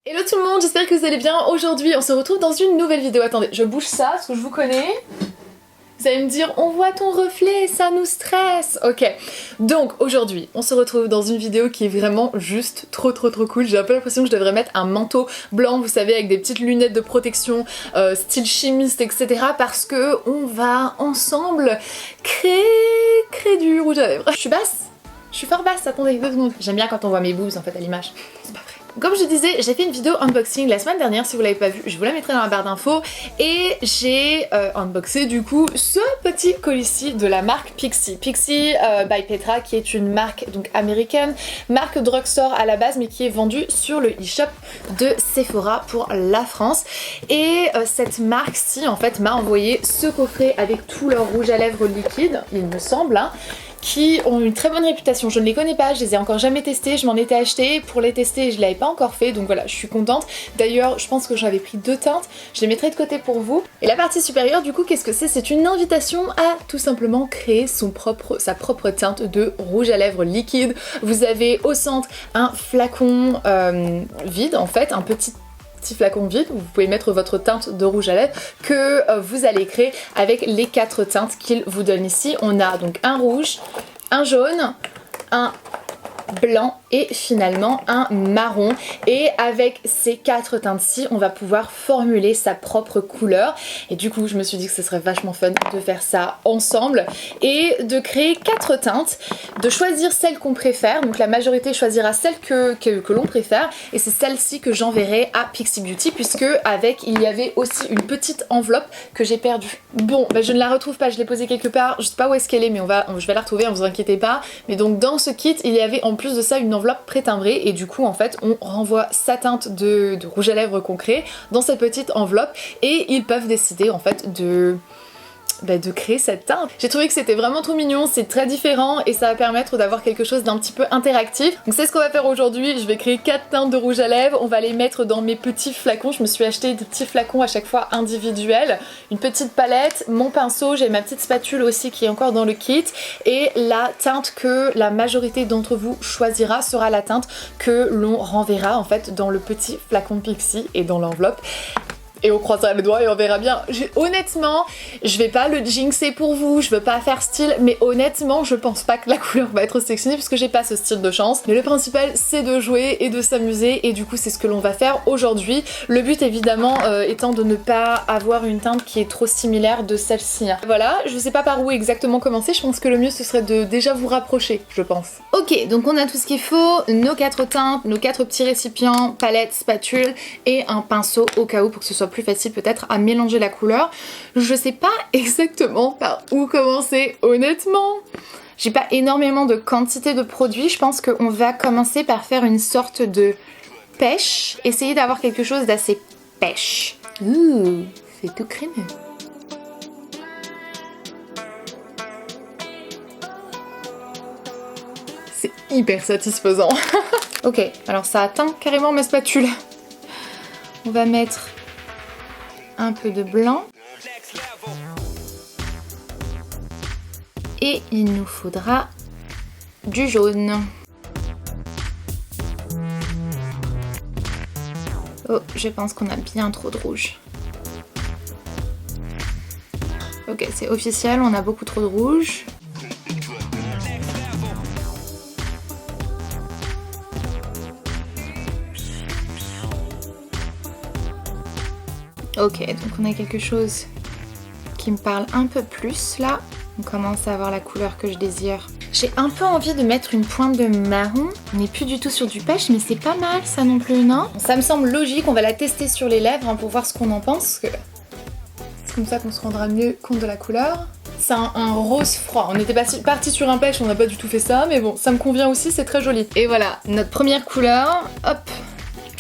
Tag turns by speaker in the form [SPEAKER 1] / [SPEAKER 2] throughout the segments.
[SPEAKER 1] Hello tout le monde, j'espère que vous allez bien. Aujourd'hui on se retrouve dans une nouvelle vidéo. Attendez, je bouge ça parce que je vous connais. Vous allez me dire on voit ton reflet, ça nous stresse. Ok, donc aujourd'hui on se retrouve dans une vidéo qui est vraiment juste trop cool. J'ai un peu l'impression que je devrais mettre un manteau blanc, vous savez, avec des petites lunettes de protection style chimiste, etc. Parce que on va ensemble créer du rouge à lèvres. Je suis basse, je suis fort basse, attendez 2 secondes. J'aime bien quand on voit mes boobs en fait à l'image. C'est pas vrai. Comme je disais, j'ai fait une vidéo unboxing la semaine dernière, si vous l'avez pas vue, je vous la mettrai dans la barre d'infos. Et j'ai unboxé du coup ce petit colis-ci de la marque Pixi. Pixi by Petra, qui est une marque donc américaine, marque drugstore à la base, mais qui est vendue sur le e-shop de Sephora pour la France. Et cette marque-ci en fait m'a envoyé ce coffret avec tout leur rouge à lèvres liquide, il me semble, hein, qui ont une très bonne réputation. Je ne les connais pas, je les ai encore jamais testés, je m'en étais acheté pour les tester et je l'avais pas encore fait, donc voilà, je suis contente. D'ailleurs, je pense que j'avais pris 2 teintes, je les mettrai de côté pour vous. Et la partie supérieure, du coup, qu'est-ce que c'est? C'est une invitation à tout simplement créer sa propre teinte de rouge à lèvres liquide. Vous avez au centre un flacon vide, en fait, un petit flacon vide où vous pouvez mettre votre teinte de rouge à lèvres que vous allez créer avec les 4 teintes qu'il vous donne ici. On a donc un rouge, un jaune, un blanc et finalement un marron, et avec ces 4 teintes-ci on va pouvoir formuler sa propre couleur. Et du coup je me suis dit que ce serait vachement fun de faire ça ensemble et de créer 4 teintes, de choisir celle qu'on préfère. Donc la majorité choisira celle que l'on préfère, et c'est celle-ci que j'enverrai à Pixi Beauty, puisque avec il y avait aussi une petite enveloppe que j'ai perdue. Bon bah je ne la retrouve pas, je l'ai posée quelque part, je sais pas où est-ce qu'elle est, mais je vais la retrouver, ne vous inquiétez pas. Mais donc dans ce kit il y avait en plus de ça une enveloppe pré-timbrée, et du coup en fait on renvoie sa teinte de rouge à lèvres qu'on crée dans cette petite enveloppe, et ils peuvent décider en fait de créer cette teinte. J'ai trouvé que c'était vraiment trop mignon, c'est très différent et ça va permettre d'avoir quelque chose d'un petit peu interactif. Donc c'est ce qu'on va faire aujourd'hui, je vais créer 4 teintes de rouge à lèvres, on va les mettre dans mes petits flacons. Je me suis acheté des petits flacons à chaque fois individuels, une petite palette, mon pinceau, j'ai ma petite spatule aussi qui est encore dans le kit, et la teinte que la majorité d'entre vous choisira sera la teinte que l'on renverra en fait dans le petit flacon Pixi et dans l'enveloppe. Et on croisera les doigts et on verra bien. Honnêtement, je vais pas le jinxer pour vous, je veux pas faire style, mais honnêtement, je pense pas que la couleur va être sexy parce que j'ai pas ce style de chance. Mais le principal, c'est de jouer et de s'amuser, et du coup, c'est ce que l'on va faire aujourd'hui. Le but, évidemment, étant de ne pas avoir une teinte qui est trop similaire de celle-ci. Voilà, je sais pas par où exactement commencer, je pense que le mieux, ce serait de déjà vous rapprocher, je pense. Ok, donc on a tout ce qu'il faut, nos 4 teintes, nos 4 petits récipients, palette, spatule et un pinceau au cas où pour que ce soit plus facile peut-être à mélanger la couleur. Je sais pas exactement par où commencer, honnêtement. J'ai pas énormément de quantité de produits, je pense qu'on va commencer par faire une sorte de pêche, essayer d'avoir quelque chose d'assez pêche. Ouh, c'est tout crémeux. C'est hyper satisfaisant. Ok, alors ça atteint carrément ma spatule. On va mettre un peu de blanc. Et il nous faudra du jaune. Oh, je pense qu'on a bien trop de rouge. Ok, c'est officiel, on a beaucoup trop de rouge. Ok, donc on a quelque chose qui me parle un peu plus là. On commence à avoir la couleur que je désire. J'ai un peu envie de mettre une pointe de marron. On n'est plus du tout sur du pêche, mais c'est pas mal ça non plus, non? Ça me semble logique, on va la tester sur les lèvres hein, pour voir ce qu'on en pense. C'est comme ça qu'on se rendra mieux compte de la couleur. C'est un rose froid. On était parti sur un pêche, on n'a pas du tout fait ça, mais bon, ça me convient aussi, c'est très joli. Et voilà, notre première couleur, hop,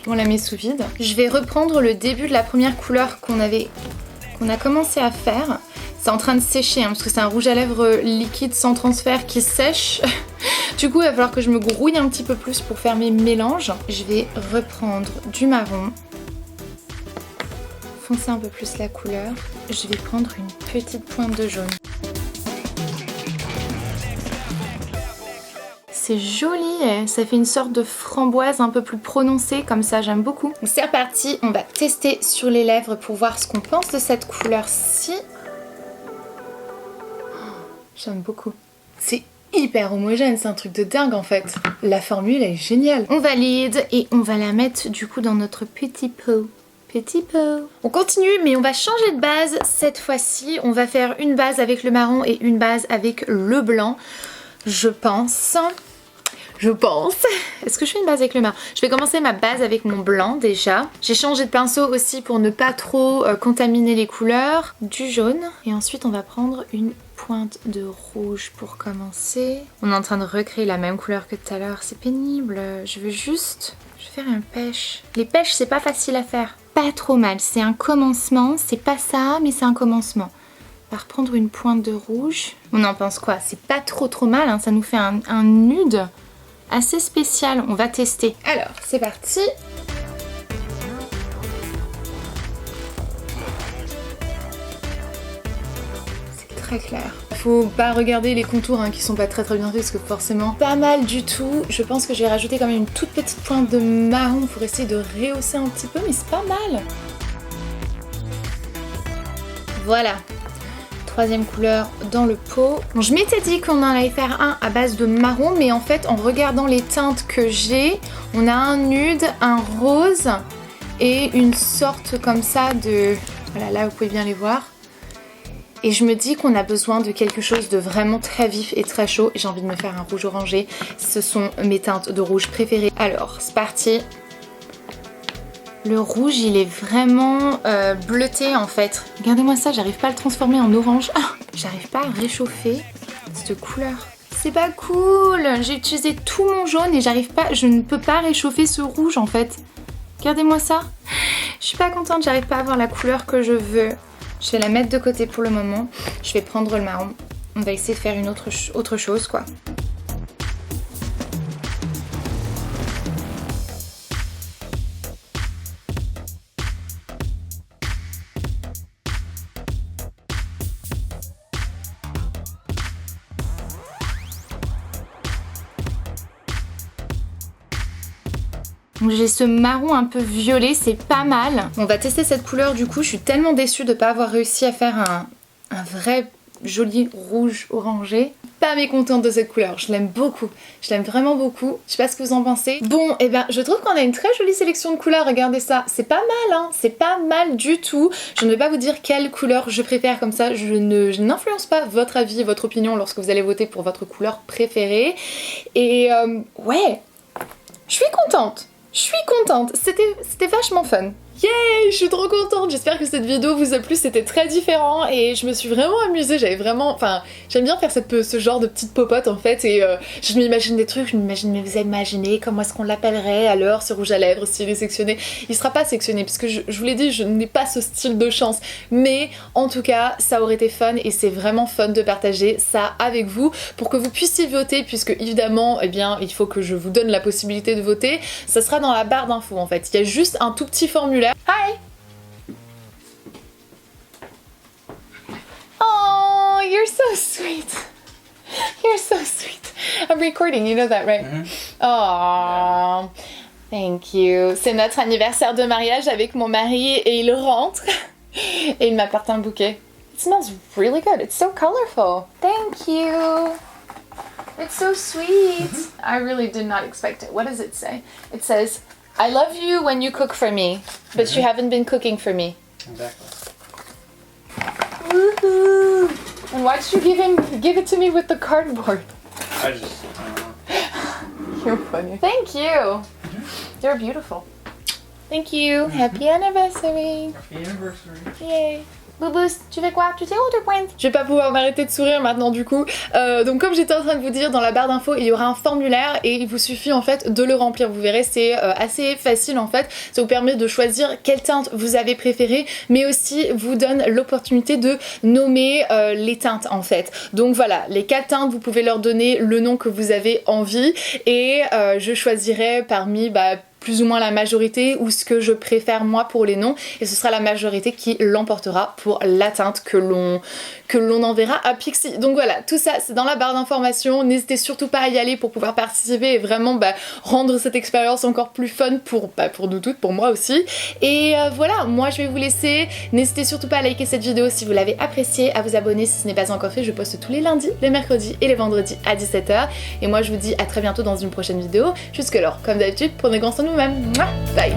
[SPEAKER 1] on la met sous vide. Je vais reprendre le début de la première couleur qu'on a commencé à faire. C'est en train de sécher hein, parce que c'est un rouge à lèvres liquide sans transfert qui sèche. Du coup il va falloir que je me grouille un petit peu plus pour faire mes mélanges. Je vais reprendre du marron, foncer un peu plus la couleur. Je vais prendre une petite pointe de jaune. c'est joli, ça fait une sorte de framboise un peu plus prononcée comme ça, j'aime beaucoup. Donc c'est reparti, on va tester sur les lèvres pour voir ce qu'on pense de cette couleur-ci. J'aime beaucoup. C'est hyper homogène, c'est un truc de dingue en fait. La formule est géniale. On valide et on va la mettre du coup dans notre petit pot. Petit pot. On continue mais on va changer de base cette fois-ci. On va faire une base avec le marron et une base avec le blanc. Je pense. Est-ce que je fais une base avec le marron? Je vais commencer ma base avec mon blanc déjà. J'ai changé de pinceau aussi pour ne pas trop contaminer les couleurs. Du jaune. Et ensuite on va prendre une pointe de rouge pour commencer. On est en train de recréer la même couleur que tout à l'heure. C'est pénible. Je vais faire un pêche. Les pêches c'est pas facile à faire. Pas trop mal. C'est un commencement. C'est pas ça mais c'est un commencement. On va reprendre une pointe de rouge. On en pense quoi? C'est pas trop mal. Hein. Ça nous fait un nude assez spécial. On va tester. Alors c'est parti. Très clair. Faut pas regarder les contours hein, qui sont pas très bien faits parce que forcément pas mal du tout. Je pense que je vais rajouter quand même une toute petite pointe de marron pour essayer de rehausser un petit peu mais c'est pas mal. Voilà. Troisième couleur dans le pot. Bon, je m'étais dit qu'on en allait faire un à base de marron mais en fait en regardant les teintes que j'ai, on a un nude, un rose et une sorte comme ça de... Voilà, là vous pouvez bien les voir. Et je me dis qu'on a besoin de quelque chose de vraiment très vif et très chaud. J'ai envie de me faire un rouge orangé. Ce sont mes teintes de rouge préférées. Alors, c'est parti. Le rouge, il est vraiment bleuté en fait. Regardez-moi ça, j'arrive pas à le transformer en orange. Ah, j'arrive pas à réchauffer cette couleur. C'est pas cool. J'ai utilisé tout mon jaune et je ne peux pas réchauffer ce rouge en fait. Regardez-moi ça. Je suis pas contente, j'arrive pas à avoir la couleur que je veux. Je vais la mettre de côté pour le moment. Je vais prendre le marron. On va essayer de faire une autre chose quoi. J'ai ce marron un peu violet, c'est pas mal. On va tester cette couleur du coup. Je suis tellement déçue de ne pas avoir réussi à faire un vrai joli rouge orangé. Pas mécontente de cette couleur, je l'aime beaucoup. Je l'aime vraiment beaucoup. Je sais pas ce que vous en pensez. Bon, et ben je trouve qu'on a une très jolie sélection de couleurs. Regardez ça, c'est pas mal hein. C'est pas mal du tout. Je ne vais pas vous dire quelle couleur je préfère comme ça. Je n'influence pas votre avis et votre opinion lorsque vous allez voter pour votre couleur préférée. Et ouais, je suis contente. C'était vachement fun. Yay, je suis trop contente. J'espère que cette vidéo vous a plu, c'était très différent et je me suis vraiment amusée. J'aime bien faire ce genre de petite popote en fait et je m'imagine des trucs, mais vous imaginez comment est-ce qu'on l'appellerait alors ce rouge à lèvres s'il est sectionné. Il sera pas sectionné parce que je vous l'ai dit, je n'ai pas ce style de chance, mais en tout cas ça aurait été fun et c'est vraiment fun de partager ça avec vous pour que vous puissiez voter puisque évidemment eh bien il faut que je vous donne la possibilité de voter. Ça sera dans la barre d'infos en fait. Il y a juste un tout petit formulaire. Hi! Oh, you're so sweet. You're so sweet. I'm recording, you know that, right? Oh, thank you. C'est notre anniversaire de mariage avec mon mari et il rentre et il m'apporte un bouquet. It smells really good. It's so colorful. Thank you. It's so sweet. I really did not expect it. What does it say? It says, I love you when you cook for me, but you haven't been cooking for me.
[SPEAKER 2] Exactly.
[SPEAKER 1] Woohoo! And why did you give it to me with the cardboard?
[SPEAKER 2] I just,
[SPEAKER 1] You're funny. Thank you. You're beautiful. Thank you. Happy anniversary.
[SPEAKER 2] Happy anniversary.
[SPEAKER 1] Yay. Boubous, tu fais quoi? Tu sais où tu pointes? Je vais pas pouvoir m'arrêter de sourire maintenant du coup. Donc comme j'étais en train de vous dire, dans la barre d'infos il y aura un formulaire et il vous suffit en fait de le remplir. Vous verrez c'est assez facile en fait. Ça vous permet de choisir quelle teinte vous avez préférée mais aussi vous donne l'opportunité de nommer les teintes en fait. Donc voilà, les 4 teintes vous pouvez leur donner le nom que vous avez envie et je choisirai parmi plus ou moins la majorité ou ce que je préfère moi pour les noms, et ce sera la majorité qui l'emportera pour l'atteinte que l'on enverra à Pixie. Donc voilà, tout ça c'est dans la barre d'informations, n'hésitez surtout pas à y aller pour pouvoir participer et vraiment rendre cette expérience encore plus fun pour nous toutes, pour moi aussi. Et voilà, moi je vais vous laisser, n'hésitez surtout pas à liker cette vidéo si vous l'avez appréciée, à vous abonner si ce n'est pas encore fait, je poste tous les lundis, les mercredis et les vendredis à 17h, et moi je vous dis à très bientôt dans une prochaine vidéo. Jusque-là, comme d'habitude, prenez grand soin de vous-même. Bye.